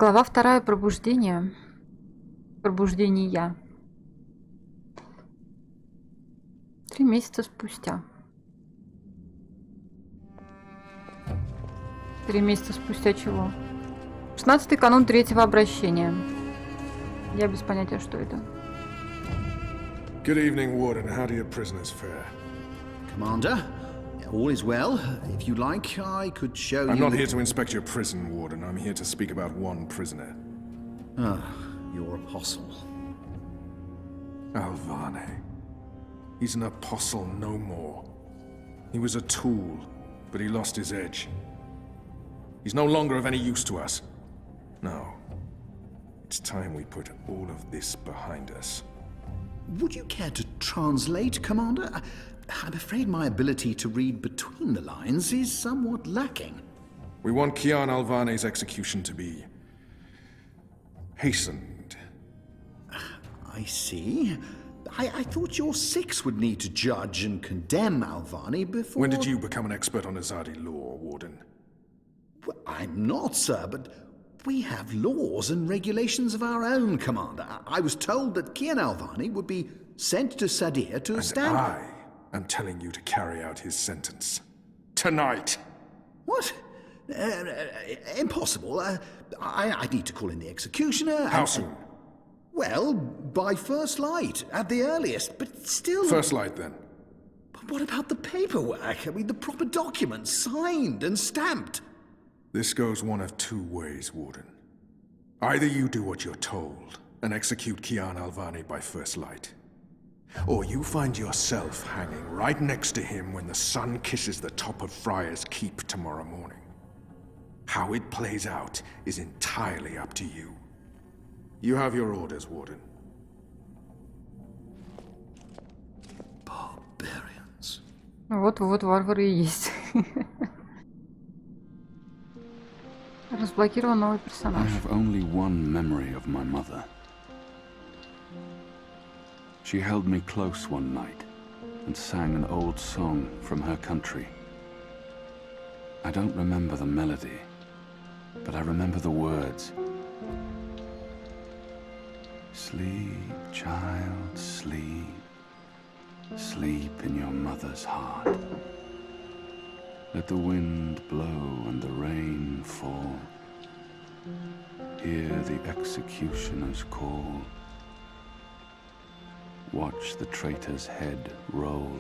Глава 2. Пробуждение. Пробуждение. 3 месяца спустя. 3 месяца спустя чего? 16-й канун 3-го обращения. Я без понятия, что это. Good evening, Warden. How do your prisoners fare? Commander, all is well. If you like, I could show you... I'm not here to inspect your prison, Warden. I'm here to speak about one prisoner. Ah, your apostle. Alvane. He's an apostle no more. He was a tool, but he lost his edge. He's no longer of any use to us. No. It's time we put all of this behind us. Would you care to translate, Commander? I'm afraid my ability to read between the lines is somewhat lacking. We want Kiana Alvane's execution to be hastened. I see. I thought your six would need to judge and condemn Alvane before... When did you become an expert on Azadi law, Warden? Well, I'm not, sir, but we have laws and regulations of our own, Commander. I was told that Kiana Alvane would be sent to Sadir to stand... I am telling you to carry out his sentence. Tonight! What? Impossible. I need to call in the executioner. How soon? Well, by first light, at the earliest, but still... First light, then. But what about the paperwork? I mean, the proper documents, signed and stamped. This goes one of two ways, Warden. Either you do what you're told and execute Kiana Alvane by first light, or you find yourself hanging right next to him when the sun kisses the top of Friar's Keep tomorrow morning. How it plays out is entirely up to you. You have your orders, Warden. Barbarians. Вот варвары и есть. Разблокирован новый I персонаж. have only one memory of my mother. She held me close one night and sang an old song from her country. I don't remember the melody, but I remember the words. Sleep, child, sleep. Sleep in your mother's heart. Let the wind blow and the rain fall. Hear the executioner's call. Watch the traitor's head roll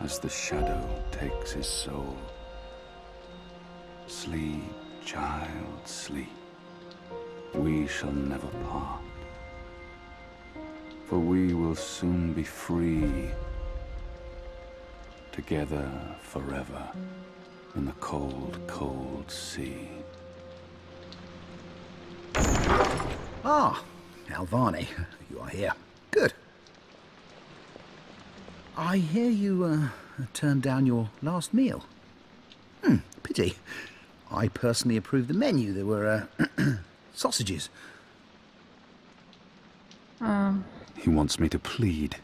as the shadow takes his soul. Sleep, child, sleep. We shall never part, for we will soon be free, together forever in the cold, cold sea. Ah, Alvane, you are here. Good. I hear you turned down your last meal. Pity. I personally approved the menu. There were sausages. He wants me to plead.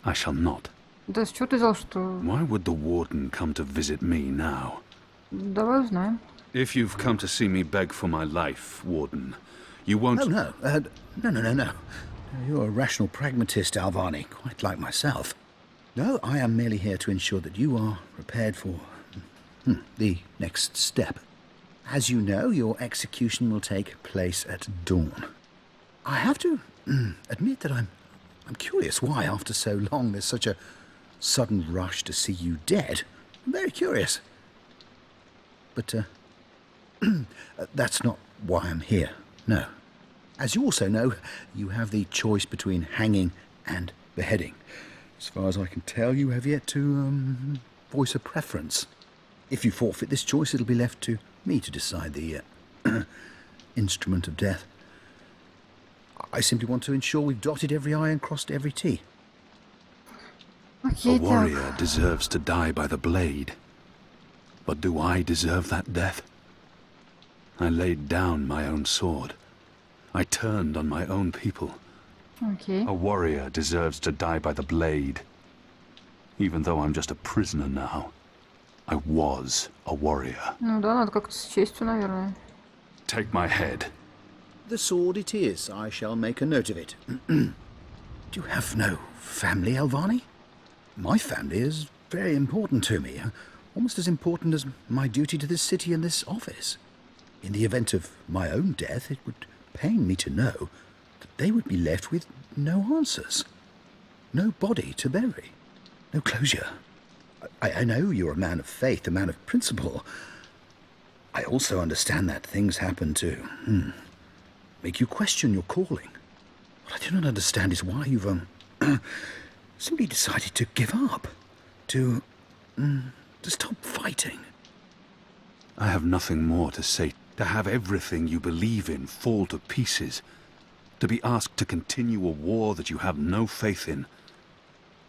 I shall not. Да с чего ты взял, что... Why would the warden come to visit me now? Давай узнаем. If you've come to see me beg for my life, warden, you won't... No. You're a rational pragmatist, Alvane, quite like myself. No, I am merely here to ensure that you are prepared for the next step. As you know, your execution will take place at dawn. I have to admit that I'm curious why, after so long, there's such a sudden rush to see you dead. I'm very curious. But that's not why I'm here, no. As you also know, you have the choice between hanging and beheading. As far as I can tell, you have yet to voice a preference. If you forfeit this choice, it'll be left to me to decide the instrument of death. I simply want to ensure we've dotted every I and crossed every T. A warrior deserves to die by the blade. But do I deserve that death? I laid down my own sword. I turned on my own people. Окей. A warrior deserves to die by the blade. Even though I'm just a prisoner now, I was a warrior. Ну да, надо как-то с честью, наверное. take my head. The sword it is. I shall make a note of it. Do you have no family, Alvani? My family is very important to me. Almost as important as my duty to this city and this office. In the event of my own death, it would pain me to know that they would be left with no answers. No body to bury. No closure. I know you're a man of faith, a man of principle. I also understand that things happen to make you question your calling. What I do not understand is why you've simply decided to give up. To stop fighting. I have nothing more to say. To have everything you believe in fall to pieces. To be asked to continue a war that you have no faith in.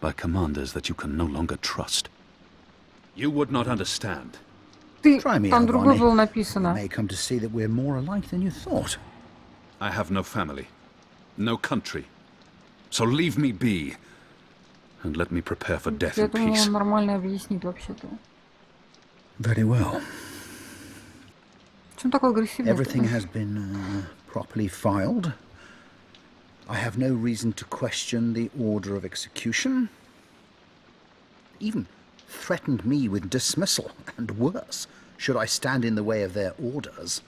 By commanders that you can no longer trust. You would not understand. Ты, Try me, там другое Alvani. было You написано. may come to see that we're more alike than you thought. I have no family. No country. So leave me be. And let me prepare for death Я in думала, peace. он нормально объяснит вообще-то. Very well. Чем такой агрессивный? Everything has been properly filed. I have no reason to question the order of execution. Even threatened me with dismissal, and worse, should I stand in the way of their orders.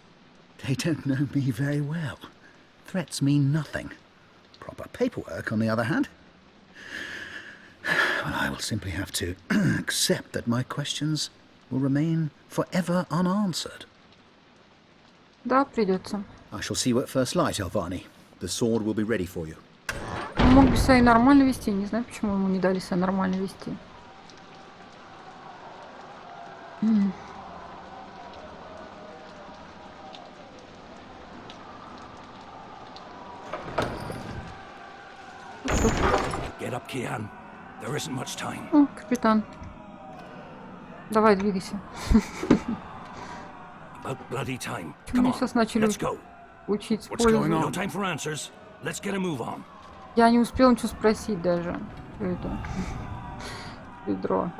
They don't know me very well. Threats mean nothing. Proper paperwork, on the other hand. Well, I will simply have to accept that my questions will remain forever unanswered. Да, придется. I shall see you at first light, Alvani. The sword will be ready for you. Он мог бы себя и нормально вести. Не знаю, почему ему не дали себя нормально вести. Get up, Kian. There isn't much time. О, капитан. Давай, двигайся. About bloody time. Почему Come меня on, сейчас начали let's go. учить What's going использовать? No time for answers. Let's get a move on. Я не успел ничего спросить даже. Что это? Ведро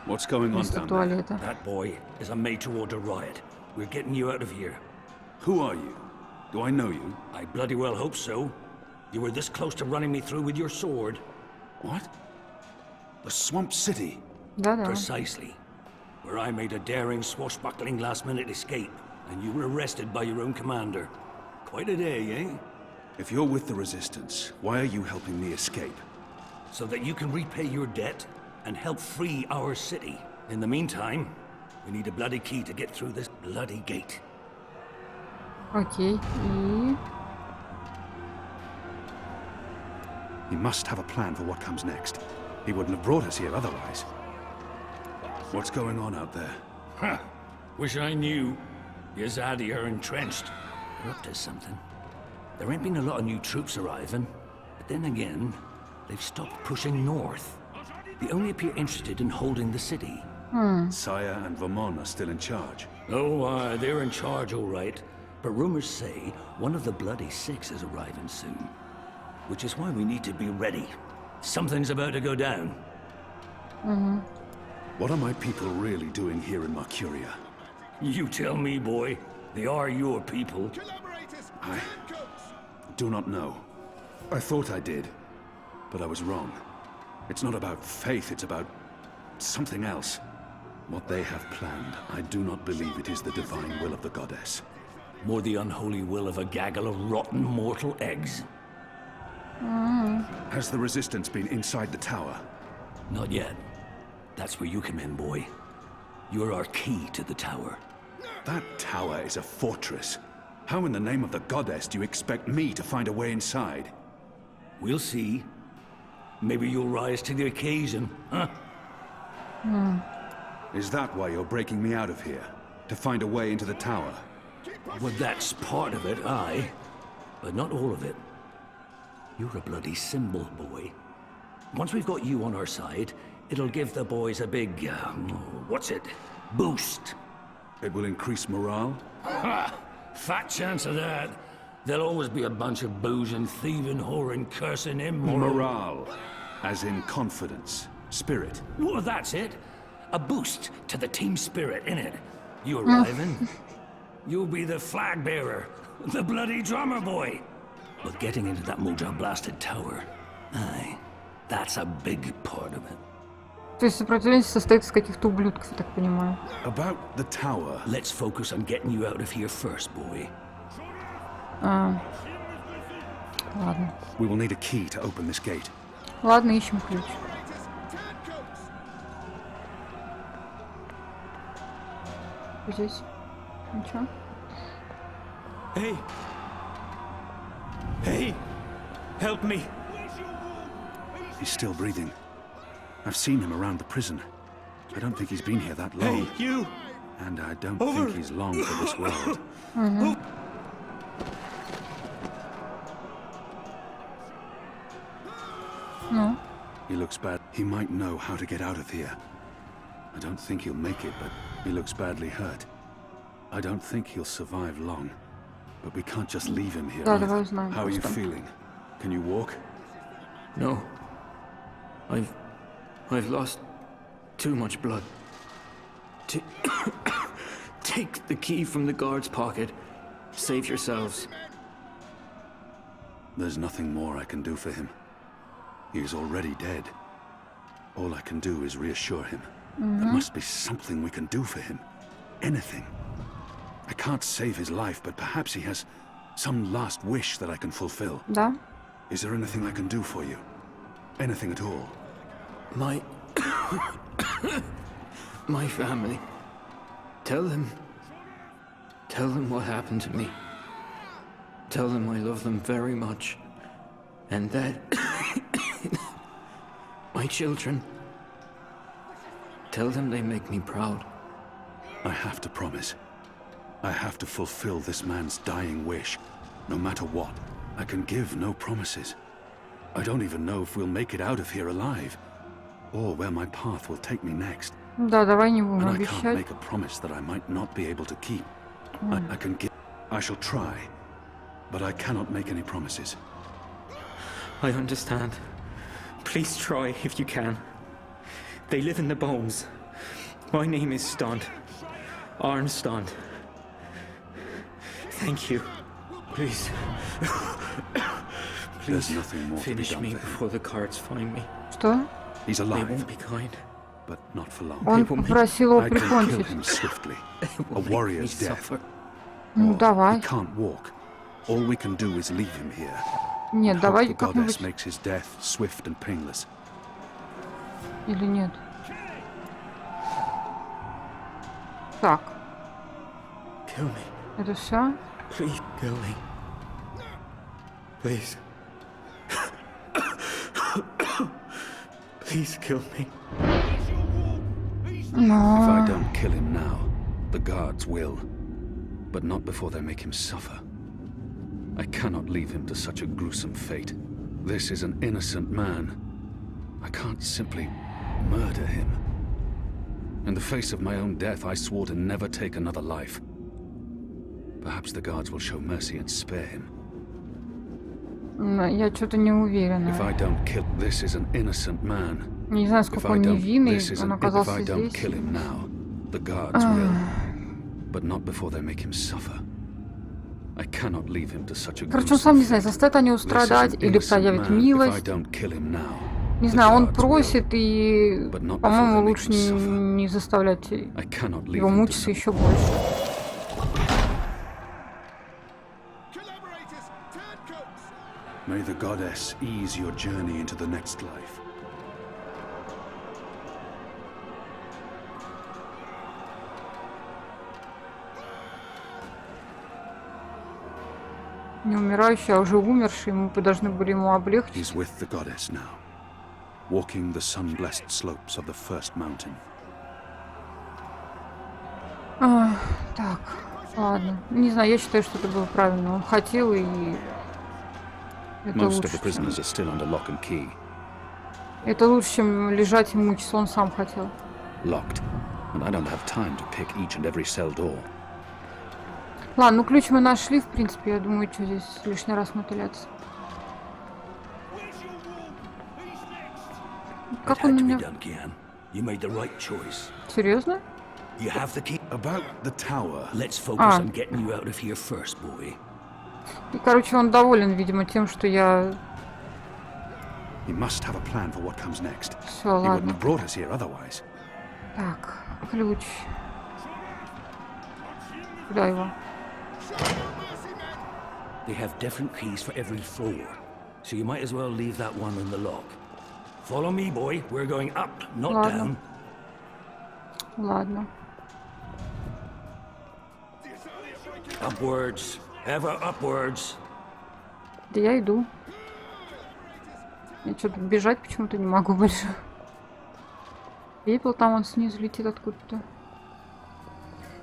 What's going on вместо down there? туалета. That boy is a made-to-order riot. We're getting you out of here. Who are you? Do I know you? I bloody well hope so. You were this close to running me through with your sword. What? The Swamp City? Да-да. Precisely. Where I made a daring, swashbuckling last-minute escape, and you were arrested by your own commander. Quite a day, eh? If you're with the Resistance, why are you helping me escape? So that you can repay your debt and help free our city. In the meantime, we need a bloody key to get through this bloody gate. Окей. И... He must have a plan for what comes next. He wouldn't have brought us here otherwise. What's going on out there? Huh. Wish I knew. Your Zadi are entrenched. They're up to something. There ain't been a lot of new troops arriving, but then again, they've stopped pushing north. They only appear interested in holding the city. Saya and Vermont are still in charge. Oh, they're in charge, all right. But rumors say one of the bloody six is arriving soon. Which is why we need to be ready. Something's about to go down. What are my people really doing here in Mercuria? You tell me, boy. They are your people. I do not know. I thought I did, but I was wrong. It's not about faith, it's about something else. What they have planned, I do not believe it is the divine will of the goddess. More the unholy will of a gaggle of rotten mortal eggs. Has the Resistance been inside the tower? Not yet. That's where you come in, boy. You're our key to the tower. That tower is a fortress. How in the name of the goddess do you expect me to find a way inside? We'll see. Maybe you'll rise to the occasion, huh? Is that why you're breaking me out of here? To find a way into the tower? Well, that's part of it, aye. But not all of it. You're a bloody symbol, boy. Once we've got you on our side, it'll give the boys a big, what's it? Boost. It will increase morale? Ha! Fat chance of that. There'll always be a bunch of boozing, thieving, whoring, cursing, immoral... Morale. As in confidence. Spirit. Well, that's it. A boost to the team spirit, innit? You arriving? you'll be the flag bearer, the bloody drummer boy. But getting into that Moja-blasted tower, aye, that's a big part of it. То есть сопротивление состоит из каких-то ублюдков, я так понимаю. About the tower. Let's focus on getting you out of here first, boy. Ладно. We will need a key to open this gate. Ладно, ищем ключ. Здесь. Ничего. Hey! Hey! Help me! He's still breathing. I've seen him around the prison. I don't think he's been here that long. Hey, you! And I don't Over. think he's long for this world. Ну, He looks bad. He might know how to get out of here. I don't think he'll make it, but he looks badly hurt. I don't think he'll survive long. But we can't just leave him here. Да, either. давай узнаем How are you просто. feeling? Can you walk? No. I've lost too much blood. Take the key from the guard's pocket. Save yourselves. There's nothing more I can do for him. He is already dead. All I can do is reassure him. There must be something we can do for him. Anything. I can't save his life, but perhaps he has some last wish that I can fulfill. Да? Is there anything I can do for you? Anything at all? My... my family. Tell them what happened to me. Tell them I love them very much. And that... my children. Tell them they make me proud. I have to promise. I have to fulfill this man's dying wish, no matter what. I can give no promises. I don't even know if we'll make it out of here alive, or where my path will take me next. Да, давай не будем And I can't обещать. make a promise that I might not be able to keep. I can give... I shall try, but I cannot make any promises. I understand. Please try if you can. They live in the bones. My name is Stond. Arn Stond. Thank you. Please. There's Please nothing more to be finish done me for him. before the cards find me. Что? He's They alive, won't be kind. but not for long. Он попросил его I can kill прикончить. him swiftly. They A will make me warrior's death. suffer. Ну, Or давай. he can't walk. All we can do is leave him here. Нет, Hope давай the goddess как-нибудь... makes his death swift and painless. Или нет? Так, Kill me. это все? Please kill me. Please. Please kill me. If Но... I don't kill him now, the guards will. But not before they make him suffer. I cannot leave him to such a gruesome fate. This is an innocent man. I can't simply murder him. In the face of my own death, I swore to never take another life. Perhaps the guards will show mercy and spare him. Я что-то не If уверена. I don't kill... This is an innocent man. Не знаю, If сколько I он don't... невинный, This is он an... If оказался I don't здесь. kill him now, the guards will. But not before they make him suffer. I cannot leave him to such a Короче, он сам gruesome не знает, fate. заставит они его This is an страдать или innocent проявит man. If I милость. don't kill him now, Не the знаю, он guards will. просит, и, But not before по-моему, they make лучше him suffer. не заставлять I cannot leave его him to мучиться suffer. еще больше. May the goddess ease your journey into the next life. Не умирающий, а уже умерший, мы бы должны были ему облегчить. He's with the goddess now, walking the sun-blessed slopes of the first mountain. Так, ладно. Не знаю, я считаю, что это было правильно. Он хотел, и это Most of лучше, the prisoners are still under lock and key. это лучше, чем лежать и мучиться. Он сам хотел. Locked, and I don't have time to pick each and every cell door. Ладно, ну ключ мы нашли, в принципе. Я думаю, что здесь лишний раз мотыляться. It Как он had на to be меня... done, Kian. You made the right choice. Серьезно? You have the key. About the tower. Let's focus on getting you out of here first, boy. И, короче, он доволен, видимо, тем, что я... You must have a plan for what comes next. Все, You wouldn't ладно. have brought us here otherwise. Так, ключ. Куда его? They have different keys for every floor, so you might as well leave that one in the lock. Follow me, boy. We're going up, not Ладно. down. Ладно. Upwards, ever upwards. Да я иду. Я что-то бежать почему-то не могу больше. Пепел там он снизу летит откуда-то.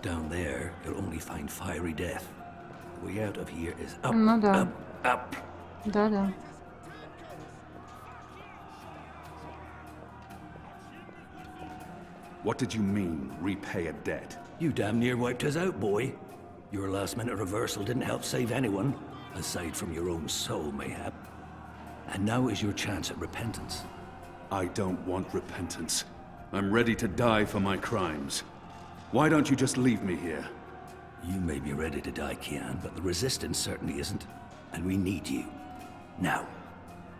Down there, you'll only find fiery death. The way out of here is up, Ну да. up, up. Да-да. What did you mean, repay a debt? You damn near wiped us out, boy. Your last-minute reversal didn't help save anyone, aside from your own soul, mayhap. And now is your chance at repentance. I don't want repentance. I'm ready to die for my crimes. Why don't you just leave me here? You may be ready to die, Kian, but the Resistance certainly isn't. And we need you. Now,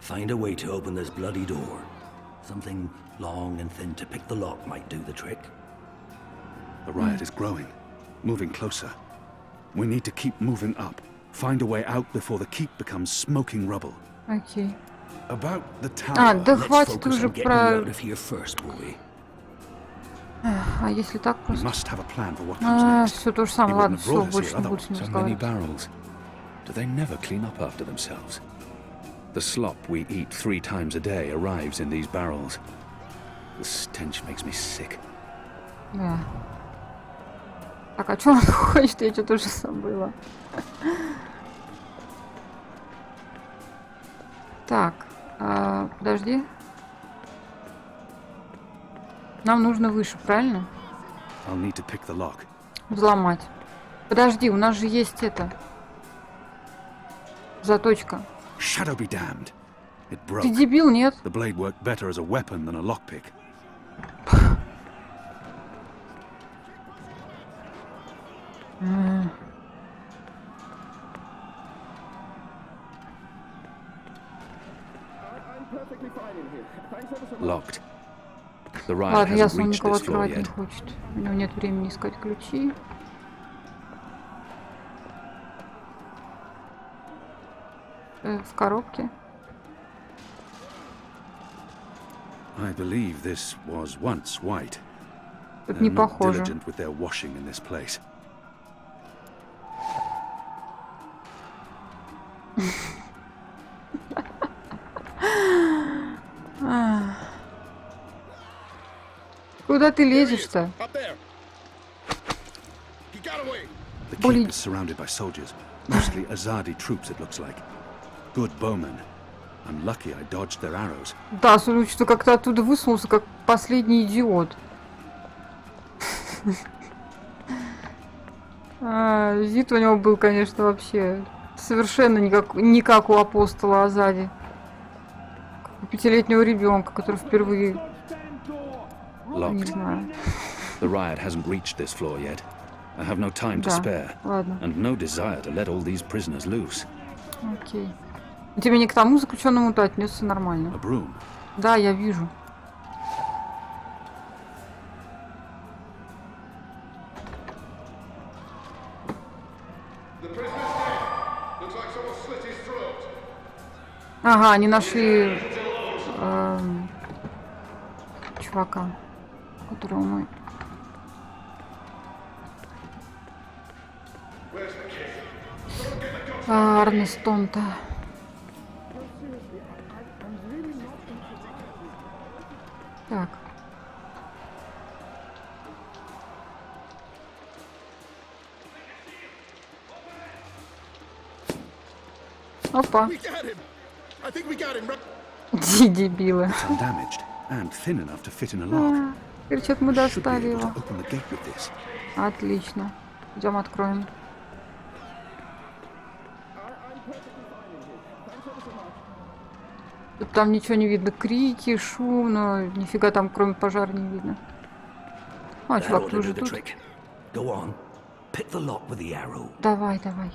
find a way to open this bloody door. Something long and thin to pick the lock might do the trick. The riot is growing, moving closer. We need to keep moving up. Find a way out before the keep becomes smoking rubble. Окей. About the tower. А, да Let's хватит focus уже on getting you out про... of here first, boy. А если так We просто? must have a plan for what comes А, next. все то же He самое. Ладно, wouldn't have все, brought us больше here не буду с ним otherwise. So many разговаривать. barrels. Do they never clean up after themselves? The slop we eat 3 times a day arrives in these barrels. The stench makes me sick. Да. Так, а что он хочет? Я что-то уже забыла. Так, подожди. Нам нужно выше, правильно? I'll need to pick the lock. Взломать. Подожди, у нас же есть это. Заточка. Shadow be damned. It Ты broke. дебил, нет? The blade worked better as a weapon than a lockpick. Locked. The riot Ладно, hasn't ясно, он reached никого this floor открывать не yet. хочет. У него нет времени искать ключи. В коробке. I believe this was once white. Тут They're не not похоже. diligent with their washing in this place. Куда ты лезешь-то? The Bullied. keep is surrounded by soldiers, mostly Azadi troops it looks like. Good bowmen. I'm lucky I dodged their arrows. Да, судя, что как-то оттуда высунулся, как последний идиот. Вид у него был, конечно, вообще совершенно не как у апостола Азади. Как у 5-летнего ребенка, который впервые... Не Locked. знаю. The riot hasn't reached this floor yet. I have no time to Да, spare, ладно, and no desire to let all these prisoners loose. окей. Тебе не к тому заключенному-то отнесся нормально. A broom. Да, я вижу. Ага, они нашли чувака, которого мы... Арнестон-то. Так. Опа. Дебилы. It's undamaged and thin enough to fit in a lock. Кричат, мы Should be достали able to его. open the gate with this. Отлично. Идем откроем. Тут там ничего не видно. Крики, шум, но нифига там кроме пожара не видно. А, That чувак, ought ты to уже do the тут? trick. Go on. Pick the lock with the arrow. Давай, давай.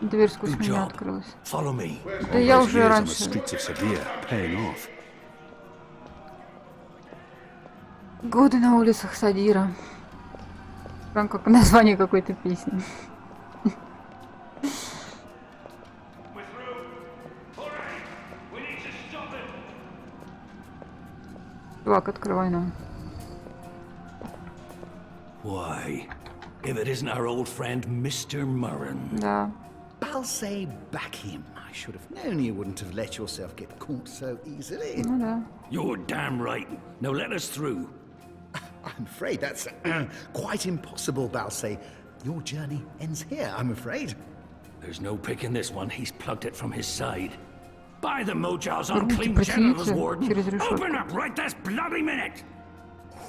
Дверь сквозь Good меня job. открылась. Follow me. Да я All those уже years on the раньше... streets of Sevilla, paying off. Годы на улицах Садира. Прям как название какой-то песни. Чувак, открывай нам. Why, if it isn't our old friend, Mr. Murren. Да. Balsay back him. I should have known you wouldn't have let yourself get caught so easily. Ну да. You're damn right. Now let us through. I'm afraid that's quite impossible, Balsay. Your journey ends here, I'm afraid. There's no picking this one. He's plugged it from his side. By the Mojal's Руки unclean genitals, протяните Warden. через решетку. Open up right this bloody minute.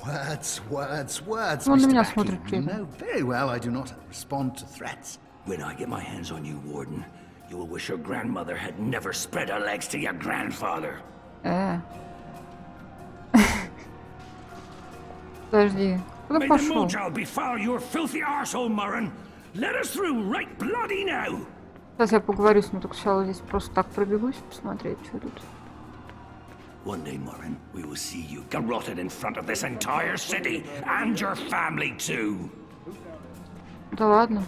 Words, Он на Mr. меня Backy. смотрит при You этом. know very well I do not respond to threats. When I get my hands on you, Warden, you will wish your grandmother had never spread her legs to your grandfather. Подожди. Куда May the пошел? Mojal befoul your filthy arsehole, Murren. Let us through right bloody now. Сейчас я поговорю с ним, только сначала здесь просто так пробегусь, посмотреть, что тут. One day, Murren, we will see you garroted in front of this entire city and your family too. Да ладно,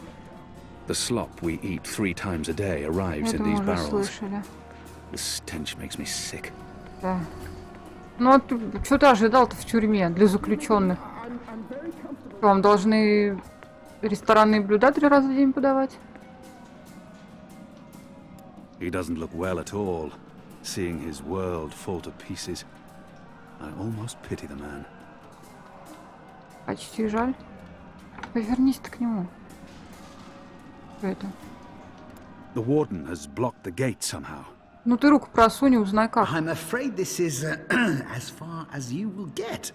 The slop we eat 3 times a day arrives это in мы these уже barrels. слышали. The stench makes me sick. Да. Ну а ты что ты ожидал-то в тюрьме для заключенных? Вам должны ресторанные блюда 3 раза в день подавать? He doesn't look well at all, seeing his world fall to pieces. I almost pity the man. Почти жаль. Повернись ты к нему. Что это? The warden has blocked the gate somehow. Ну ты руку просунь и узнай как. I'm afraid this is as far as you will get.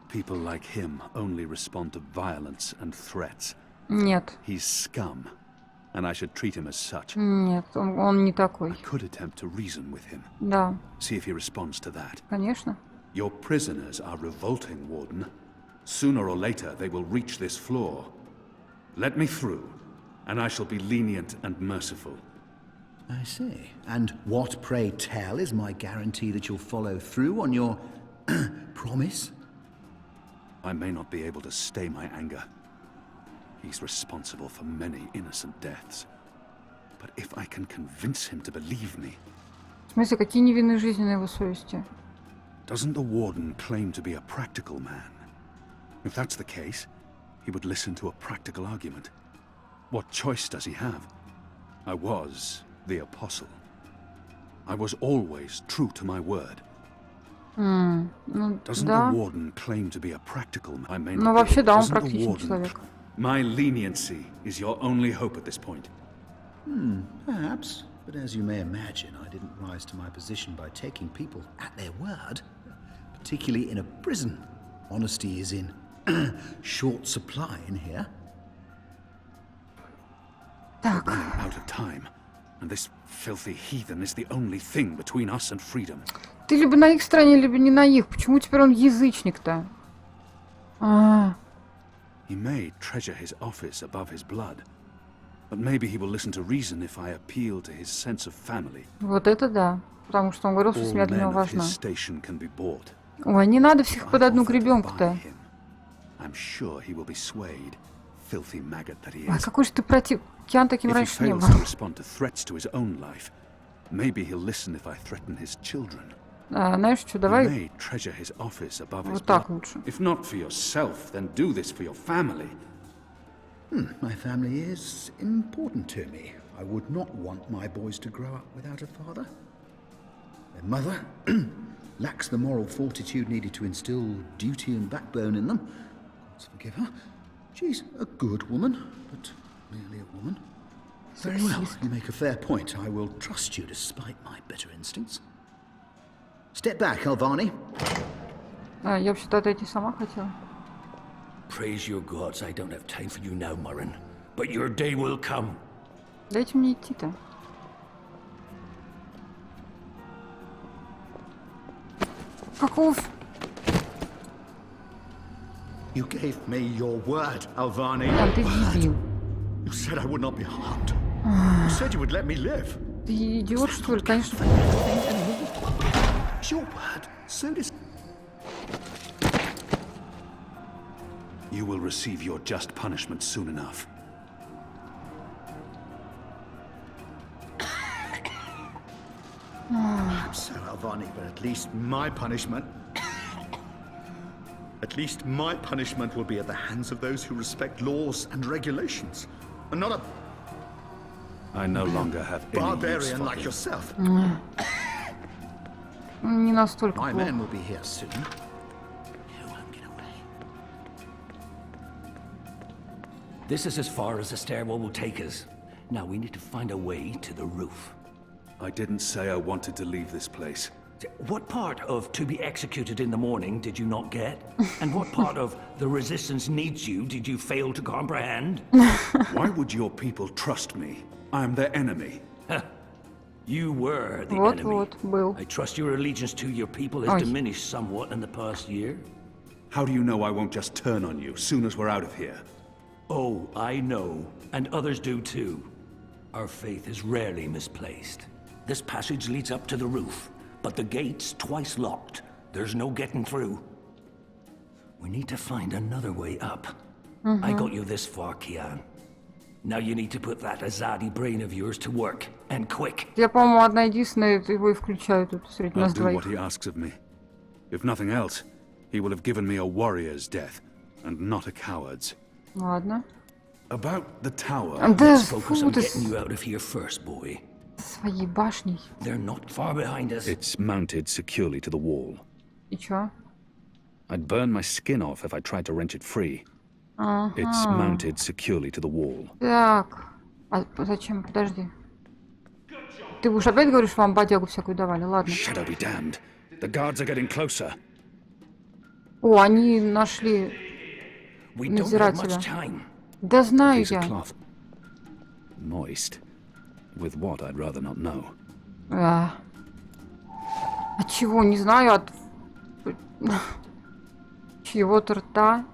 People like him only respond to violence and threats. Нет, He's scum, and I should treat him as such. нет, он не I такой. could attempt to reason with him, Да, see if he responds to that. конечно. Your prisoners are revolting, Warden. Sooner or later, they will reach this floor. Let me through, and I shall be lenient and merciful. I see. And what, pray tell, is my guarantee that you'll follow through on your promise? I may not be able to stay my anger. He's responsible for many innocent deaths. But if I can convince him to believe me... В смысле, какие невинные жизни на его совести? Doesn't the warden claim to be a practical man? If that's the case, he would listen to a practical argument. What choice does he have? I was the apostle. I was always true to my word. Ну, Doesn't да. the warden claim to be a practical man? I may Ну, not вообще, be. да, он Doesn't the практичный warden человек. My leniency is your only hope at this point. Perhaps. But as you may imagine, I didn't rise to my position by taking people at their word, particularly in a prison. Honesty is in short supply in here. Так, Running out of time, and this filthy heathen is the only thing between us and freedom. ты либо на их стороне, либо не на их. Почему теперь он язычник-то? He may treasure his office above his blood, but maybe he will listen to reason if I appeal to his sense of family. Вот это да. Потому что он говорил, что All семья для men него of важна. his station can be bought. Ой, не надо всех If под I одну offer to гребенку-то. buy him, I'm sure he will be swayed, filthy maggot that he Ой, is. какой же ты против... Киан таким If he раньше не fails был. to respond to threats to his own life, maybe he'll listen if I threaten his children. Знаешь что, He давай may treasure his office above his вот так blood. лучше. If not for yourself, then do this for your family. My family is important to me. I would not want my boys to grow up without a father. Their mother lacks the moral fortitude needed to instill duty and backbone in them. God forgive her. She's a good woman, but merely a woman. Very well, you make a fair point. I will trust you despite my better instincts. Step back, Alvane. Я вообще-то отойти сама хотела. Praise your gods, I don't have time for you now, Murren. But your day will come. Дайте мне идти-то. Какого... You gave me your word, Alvane. Ян, ты дебил. You said I would not be harmed. You said you would let me live. Ты идиот, что ли? Конечно. It's your word. So does... You will receive your just punishment soon enough. I'm so Alvane, but at least my punishment... At least my punishment will be at the hands of those who respect laws and regulations, and not a I no longer have any use barbarian for like him. yourself. Не настолько My плохо. men will be here soon. This is as far as the stairwell will take us. Now we need to find a way to the roof. I didn't say I wanted to leave this place. What part of to be executed in the morning did you not get? And what part of the resistance needs you did you fail to comprehend? Why would your people trust me? I am their enemy. You were the Вот, enemy. вот, был. I trust your allegiance to your people has Ой. diminished somewhat in the past year. How do you know I won't just turn on you soon as we're out of here? Oh, I know, and others do too. Our faith is rarely misplaced. This passage leads up to the roof, but the gate's twice locked. There's no getting through. We need to find another way up. I got you this far, Kian. Now you need to put that Azadi brain of yours to work, and quick. Я, по-моему, одна единственная его и включаю тут среди I'll нас do what двоих. he asks of me. If nothing else, he will have given me a warrior's death, and not a coward's. Ладно. About the tower. Да Let's focus фу on ты getting you out of here first, boy. своей башней. They're not far behind us. It's mounted securely to the wall. И чё? I'd burn my skin off if I tried to wrench it free. It's mounted securely to the wall. Так. А зачем? Подожди. Ты будешь опять говоришь, вам бодягу всякую давали? Ладно. Shadow be damned. The guards are getting closer. О, они нашли We don't have much надзирателя. time. Да знаю Piece of я. cloth. Moist. With what, I'd rather not know. От чего? Не знаю, от чьего-то рта.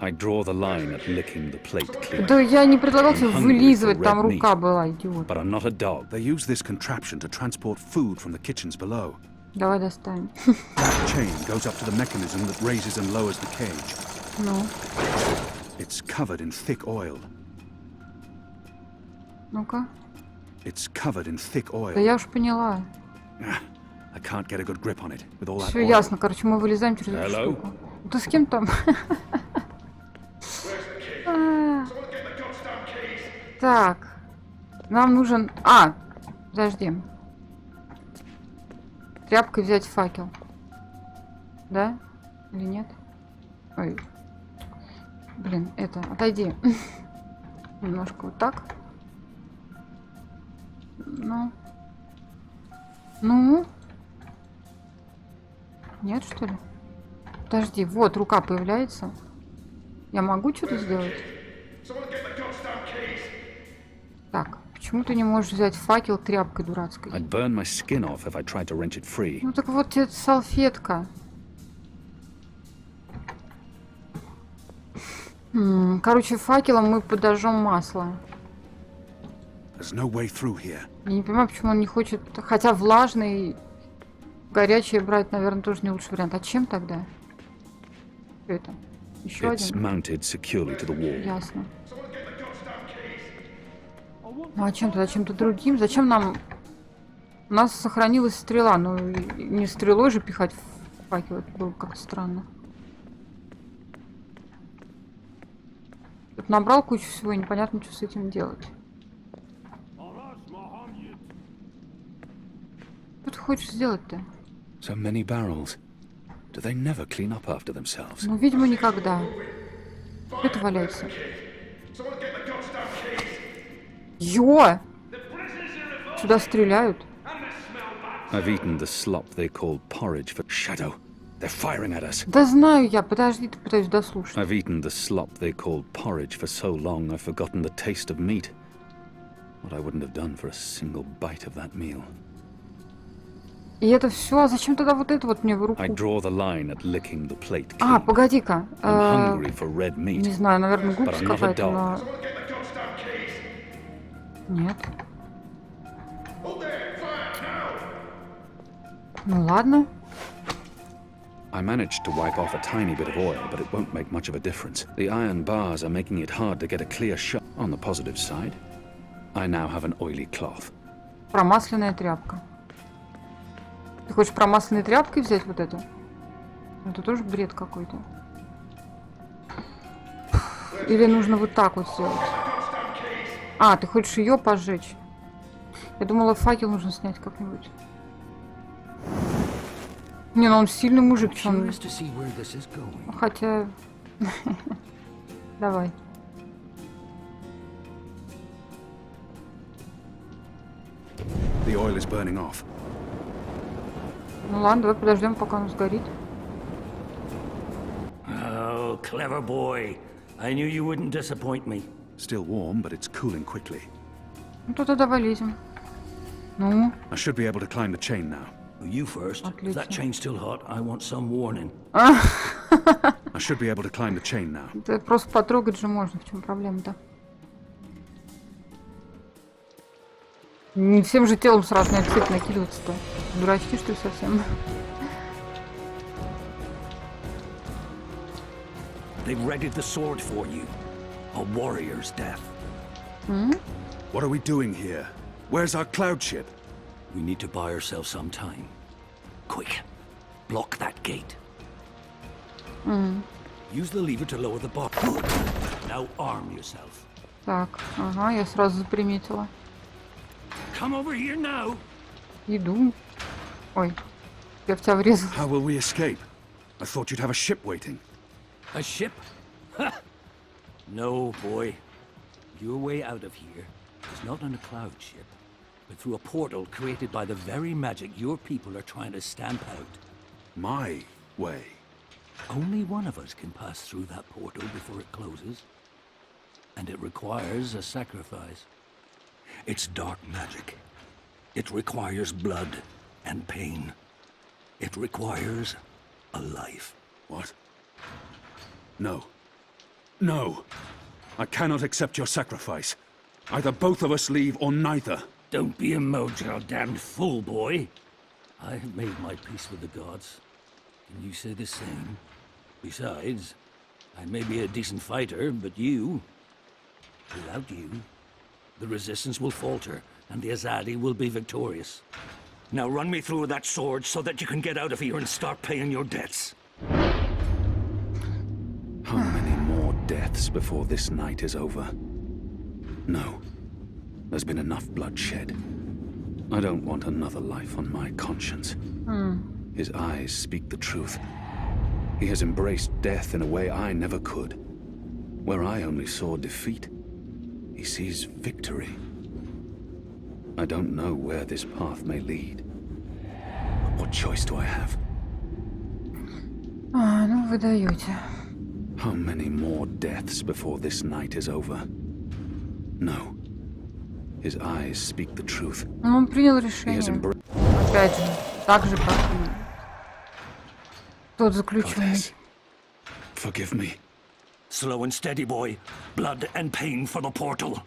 I draw the line at licking the plate clean. Да я не предлагал тебе I'm hungry вылизывать, for там red рука meat. была, идиот. But I'm not a dog. They use this contraption to transport food from the kitchens below. Давай достанем. That chain goes up to the mechanism that raises and lowers the cage. Ну, It's covered in thick oil. ну-ка. It's covered in thick oil. Да я уж поняла. I can't get a good grip on it with all that Все oil. ясно, короче, мы вылезаем через эту Hello? штуку. Ты с кем там? Так. Нам нужен... подожди. Тряпкой взять факел. Да? Или нет? Ой. Блин, это... Отойди. Немножко вот так. Ну. Ну? Нет, что ли? Подожди, вот рука появляется. Я могу что-то сделать? Так, почему ты не можешь взять факел тряпкой дурацкой? I'd burn my skin off if I tried to wrench it free. Ну так вот тебе салфетка. Короче, факелом мы подожжем масло. There's no way through here. Я не понимаю, почему он не хочет... Хотя влажный, горячее брать, наверное, тоже не лучший вариант. А чем тогда? Что это? Еще It's один? mounted securely to the wall. Ясно. Ну а чем-то, чем-то другим? Зачем нам... У нас сохранилась стрела, но не стрелой же пихать в факел. Это было как-то странно. Тут набрал кучу всего, и непонятно, что с этим делать. Что ты хочешь сделать-то? So many barrels. Do they never clean up after themselves? Ну, видимо, никогда. Это валяется. Ё! Сюда стреляют. I've eaten the slop they call porridge for shadow. They're firing at us. Да знаю я, подожди, ты пытаюсь дослушать. I've eaten the slop they call porridge for so long I've forgotten the taste of meat. What I wouldn't have done for a single bite of that meal. И это все, а зачем тогда вот это вот мне в руку? I draw the line at licking the plate А, clean. погоди-ка. I'm hungry for red meat. Не знаю, наверное, but глупость I'm not a какая-то, dog. но... Нет. Ну ладно. I managed to wipe off a tiny bit of oil, but it won't make much of a difference. The iron bars are making it hard to get a clear shot. On the positive side, I now have an oily cloth. Промасленная тряпка. Ты хочешь промасленной тряпкой взять вот это? Это тоже бред какой-то. Или нужно вот так вот сделать? А, ты хочешь ее поджечь? Я думала, факел нужно снять как-нибудь. Не, ну он сильный мужик, что он... Curious to see where this is going. Хотя... Давай. The oil is burning off. Ну ладно, давай подождем, пока он сгорит. Oh, clever boy. I knew you wouldn't disappoint me. Still warm, but it's cooling quickly. Ну то тогда вылезем. Ну, I should be able to climb the chain now. You first. If Отлично. that chain's still hot, I want some warning. I should be able to climb the chain now. это просто потрогать же можно, в чем проблема-то? Не всем же телом сразу на цепь накидываться-то. Дурачки, что ли, совсем? They've readied the sword for you. A warrior's death. What are we doing here? Where's our cloud ship? We need to buy ourselves some time. Quick. Block that gate. Use the lever to lower the bar. Good. Now arm yourself. Так, ага, я сразу заприметила. Come over here now. Иду. Ой, я в тебя врезал. How will we escape? I thought you'd have a ship waiting. A ship? Ha! No, boy. Your way out of here is not on a cloud ship, but through a portal created by the very magic your people are trying to stamp out. My way. Only one of us can pass through that portal before it closes. And it requires a sacrifice. It's dark magic. It requires blood and pain. It requires a life. What? No. No. I cannot accept your sacrifice. Either both of us leave or neither. Don't be a damned fool, boy. I have made my peace with the gods. Can you say the same? Besides, I may be a decent fighter, but without you, the resistance will falter, and the Azadi will be victorious. Now run me through that sword so that you can get out of here and start paying your debts. How many more deaths before this night is over? No. There's been enough bloodshed. I don't want another life on my conscience. His eyes speak the truth. He has embraced death in a way I never could. Where I only saw defeat, he sees victory. I don't know where this path may lead. But what choice do I have? А, ну вы даете. How many more deaths before this night is over? No. His eyes speak the truth. Ну, он принял He has решение. embraced. Опять же, так же, как и тот заключенный. Goddess, forgive me. Slow and steady, boy. Blood and pain for the portal.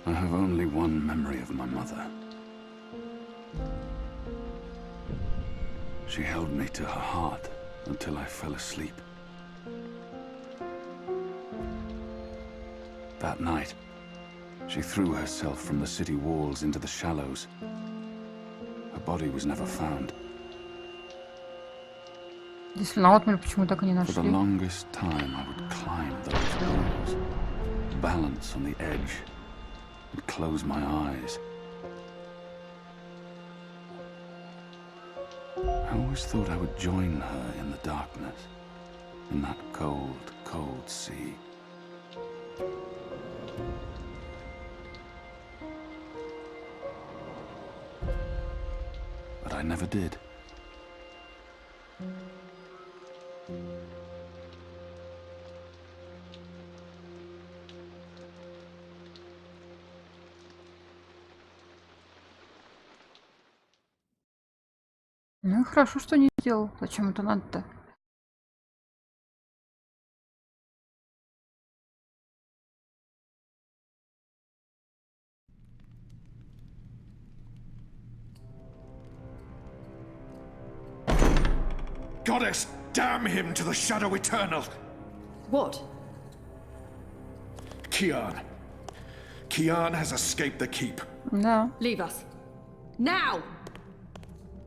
I have only one memory of my mother. She held me to her heart until I fell asleep. That night, she threw herself from the city walls into the shallows. Her body was never found. Если на отмель, почему так и не For the нашли? longest time, I would climb those walls, balance on the edge, and close my eyes. I always thought I would join her in the darkness, in that cold, cold sea. But I never did. Ну и хорошо, что не сделал. Зачем это надо-то? Goddess, damn him to the shadow eternal! What? Kian. Kian has escaped the keep. Да. Leave us. Now!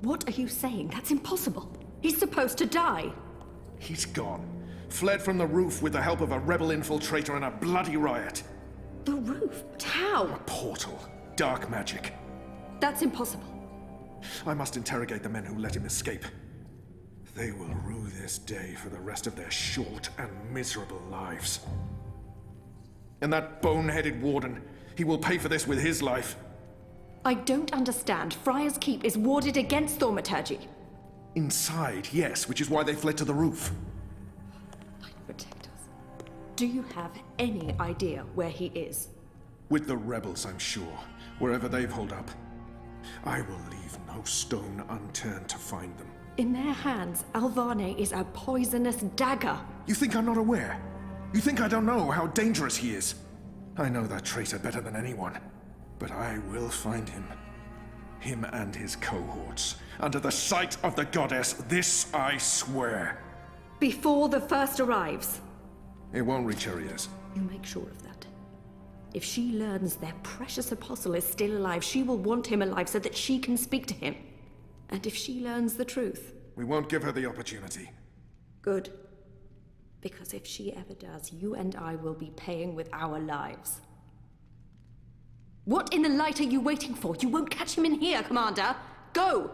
What are you saying? That's impossible. He's supposed to die. He's gone. Fled from the roof with the help of a rebel infiltrator and a bloody riot. The roof? But how? A portal. Dark magic. That's impossible. I must interrogate the men who let him escape. They will rue this day for the rest of their short and miserable lives. And that bone-headed warden, he will pay for this with his life. I don't understand. Friar's Keep is warded against thaumaturgy. Inside, yes, which is why they fled to the roof. Might protect us. Do you have any idea where he is? With the rebels, I'm sure. Wherever they've holed up. I will leave no stone unturned to find them. In their hands, Alvane is a poisonous dagger. You think I'm not aware? You think I don't know how dangerous he is? I know that traitor better than anyone. But I will find him. Him and his cohorts. Under the sight of the goddess, this I swear. Before the first arrives. It won't reach her ears. You make sure of that. If she learns their precious apostle is still alive, she will want him alive so that she can speak to him. And if she learns the truth... We won't give her the opportunity. Good. Because if she ever does, you and I will be paying with our lives. What in the light are you waiting for? You won't catch him in here, Commander. Go!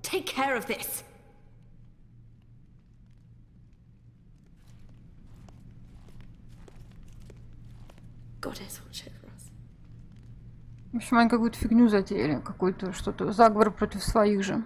Take care of this. Goddess watch over us. В общем, они какую-то фигню затеяли. Какой-то что-то. Заговор против своих же.